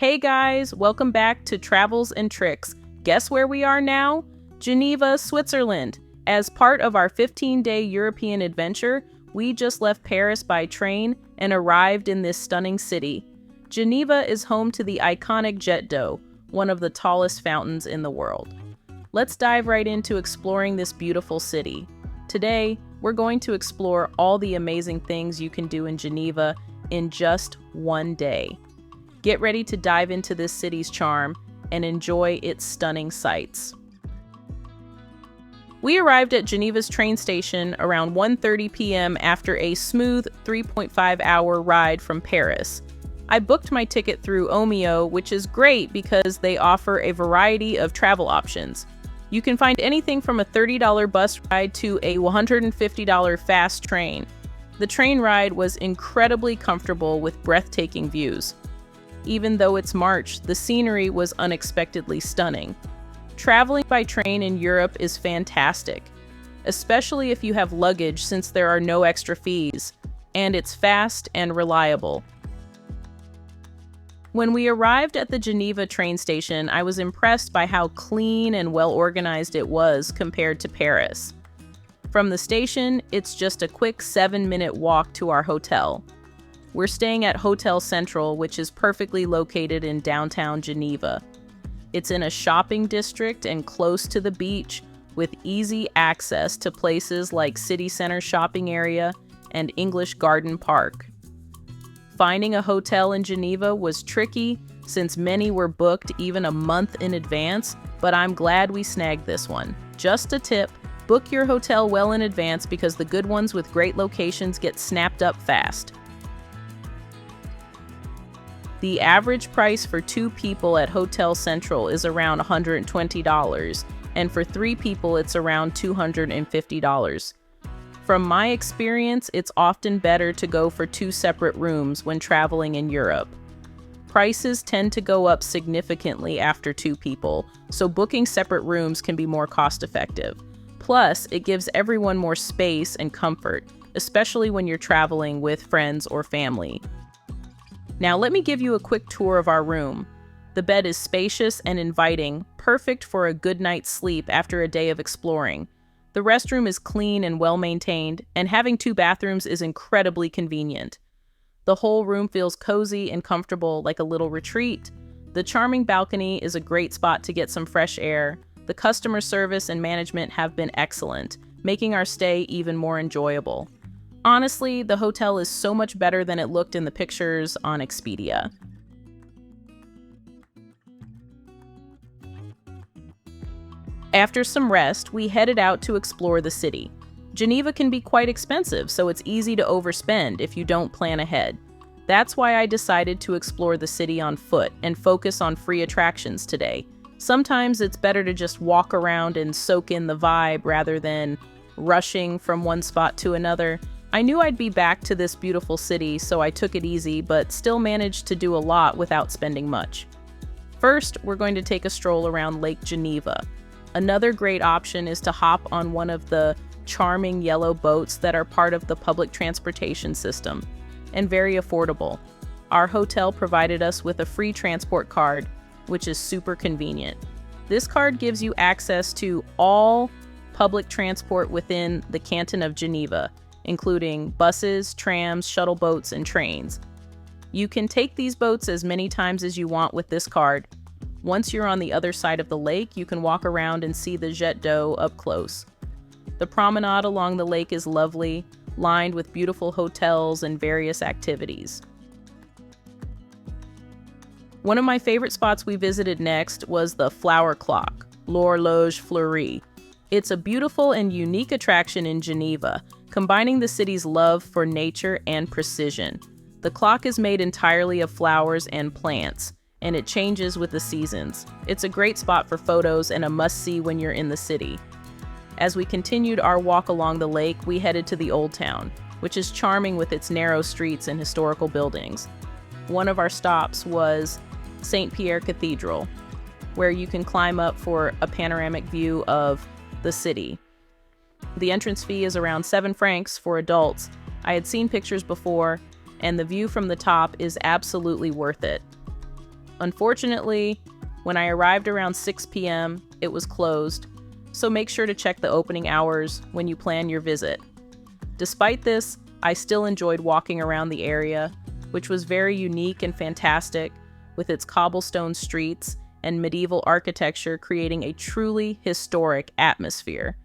Hey guys, welcome back to Travels and Tricks. Guess where we are now? Geneva, Switzerland. As part of our 15-day European adventure, we just left Paris by train and arrived in this stunning city. Geneva is home to the iconic Jet d'Eau, one of the tallest fountains in the world. Let's dive right into exploring this beautiful city. Today, we're going to explore all the amazing things you can do in Geneva in just one day. Get ready to dive into this city's charm and enjoy its stunning sights. We arrived at Geneva's train station around 1:30 p.m. after a smooth 3.5-hour ride from Paris. I booked my ticket through Omio, which is great because they offer a variety of travel options. You can find anything from a $30 bus ride to a $150 fast train. The train ride was incredibly comfortable with breathtaking views. Even though it's March, the scenery was unexpectedly stunning. Traveling by train in Europe is fantastic, especially if you have luggage since there are no extra fees, and it's fast and reliable. When we arrived at the Geneva train station, I was impressed by how clean and well-organized it was compared to Paris. From the station, it's just a quick 7-minute walk to our hotel. We're staying at Hôtel Central, which is perfectly located in downtown Geneva. It's in a shopping district and close to the beach, with easy access to places like City Center Shopping Area and English Garden Park. Finding a hotel in Geneva was tricky since many were booked even a month in advance, but I'm glad we snagged this one. Just a tip, book your hotel well in advance because the good ones with great locations get snapped up fast. The average price for 2 people at Hôtel Central is around $120, and for 3 people it's around $250. From my experience, it's often better to go for 2 separate rooms when traveling in Europe. Prices tend to go up significantly after 2 people, so booking separate rooms can be more cost-effective. Plus, it gives everyone more space and comfort, especially when you're traveling with friends or family. Now let me give you a quick tour of our room. The bed is spacious and inviting, perfect for a good night's sleep after a day of exploring. The restroom is clean and well-maintained, and having 2 bathrooms is incredibly convenient. The whole room feels cozy and comfortable like a little retreat. The charming balcony is a great spot to get some fresh air. The customer service and management have been excellent, making our stay even more enjoyable. Honestly, the hotel is so much better than it looked in the pictures on Expedia. After some rest, we headed out to explore the city. Geneva can be quite expensive, so it's easy to overspend if you don't plan ahead. That's why I decided to explore the city on foot and focus on free attractions today. Sometimes it's better to just walk around and soak in the vibe rather than rushing from one spot to another. I knew I'd be back to this beautiful city, so I took it easy, but still managed to do a lot without spending much. First, we're going to take a stroll around Lake Geneva. Another great option is to hop on one of the charming yellow boats that are part of the public transportation system, and very affordable. Our hotel provided us with a free transport card, which is super convenient. This card gives you access to all public transport within the canton of Geneva, including buses, trams, shuttle boats, and trains. You can take these boats as many times as you want with this card. Once you're on the other side of the lake, you can walk around and see the Jet d'Eau up close. The promenade along the lake is lovely, lined with beautiful hotels and various activities. One of my favorite spots we visited next was the flower clock, l'horloge Fleurie. It's a beautiful and unique attraction in Geneva, combining the city's love for nature and precision. The clock is made entirely of flowers and plants, and it changes with the seasons. It's a great spot for photos and a must-see when you're in the city. As we continued our walk along the lake, we headed to the Old Town, which is charming with its narrow streets and historical buildings. One of our stops was St. Pierre Cathedral, where you can climb up for a panoramic view of the city. The entrance fee is around 7 francs for adults. I had seen pictures before, and the view from the top is absolutely worth it. Unfortunately, when I arrived around 6 p.m., it was closed, so make sure to check the opening hours when you plan your visit. Despite this, I still enjoyed walking around the area, which was very unique and fantastic, with its cobblestone streets and medieval architecture creating a truly historic atmosphere.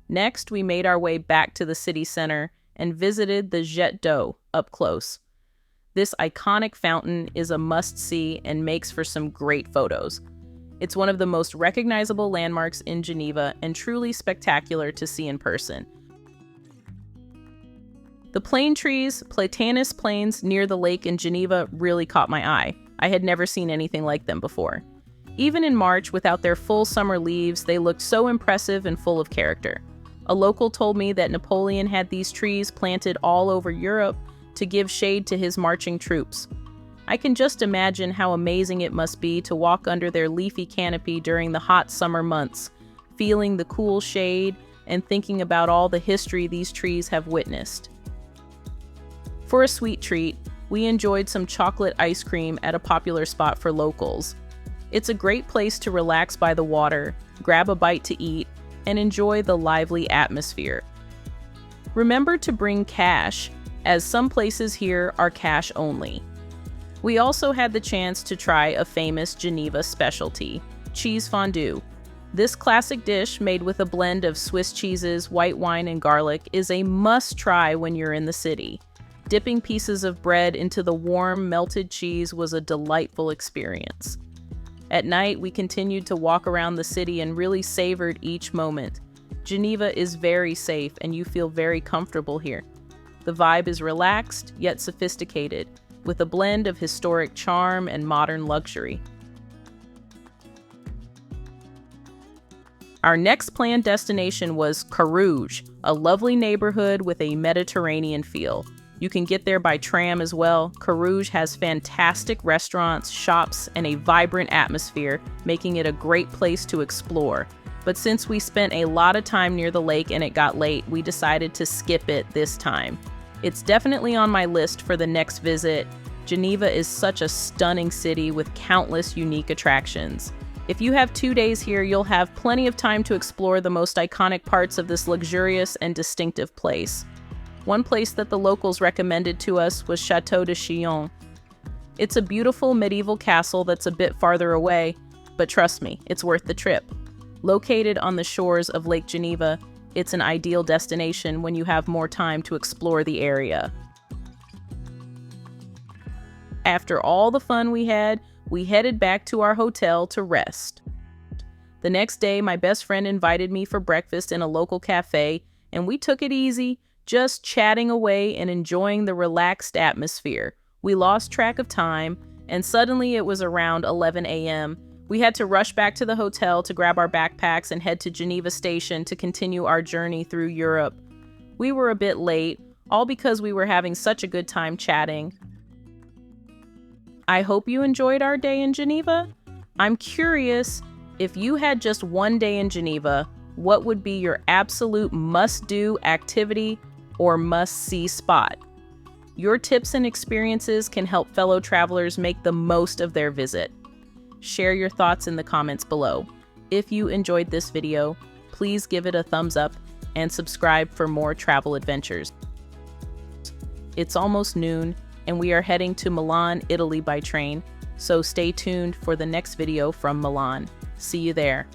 Next, we made our way back to the city center and visited the Jet d'eau up close. This iconic fountain is a must-see and makes for some great photos. It's one of the most recognizable landmarks in Geneva and truly spectacular to see in person. The plane trees, platanus plains near the lake in Geneva really caught my eye. I had never seen anything like them before. Even in March, without their full summer leaves, they looked so impressive and full of character. A local told me that Napoleon had these trees planted all over Europe to give shade to his marching troops. I can just imagine how amazing it must be to walk under their leafy canopy during the hot summer months, feeling the cool shade and thinking about all the history these trees have witnessed. For a sweet treat, we enjoyed some chocolate ice cream at a popular spot for locals. It's a great place to relax by the water, grab a bite to eat, and enjoy the lively atmosphere. Remember to bring cash, as some places here are cash only. We also had the chance to try a famous Geneva specialty, cheese fondue. This classic dish, made with a blend of Swiss cheeses, white wine, and garlic, is a must-try when you're in the city. Dipping pieces of bread into the warm, melted cheese was a delightful experience. At night, we continued to walk around the city and really savored each moment. Geneva is very safe and you feel very comfortable here. The vibe is relaxed, yet sophisticated, with a blend of historic charm and modern luxury. Our next planned destination was Carouge, a lovely neighborhood with a Mediterranean feel. You can get there by tram as well. Carouge has fantastic restaurants, shops, and a vibrant atmosphere, making it a great place to explore. But since we spent a lot of time near the lake and it got late, we decided to skip it this time. It's definitely on my list for the next visit. Geneva is such a stunning city with countless unique attractions. If you have 2 days here, you'll have plenty of time to explore the most iconic parts of this luxurious and distinctive place. One place that the locals recommended to us was Château de Chillon. It's a beautiful medieval castle that's a bit farther away, but trust me, it's worth the trip. Located on the shores of Lake Geneva, it's an ideal destination when you have more time to explore the area. After all the fun we had, we headed back to our hotel to rest. The next day, my best friend invited me for breakfast in a local cafe, and we took it easy, just chatting away and enjoying the relaxed atmosphere. We lost track of time, and suddenly it was around 11 a.m. We had to rush back to the hotel to grab our backpacks and head to Geneva Station to continue our journey through Europe. We were a bit late, all because we were having such a good time chatting. I hope you enjoyed our day in Geneva. I'm curious, if you had just one day in Geneva, what would be your absolute must-do activity or must-see spot? Your tips and experiences can help fellow travelers make the most of their visit. Share your thoughts in the comments below. If you enjoyed this video, please give it a thumbs up and subscribe for more travel adventures. It's almost noon, and we are heading to Milan, Italy by train, so stay tuned for the next video from Milan. See you there.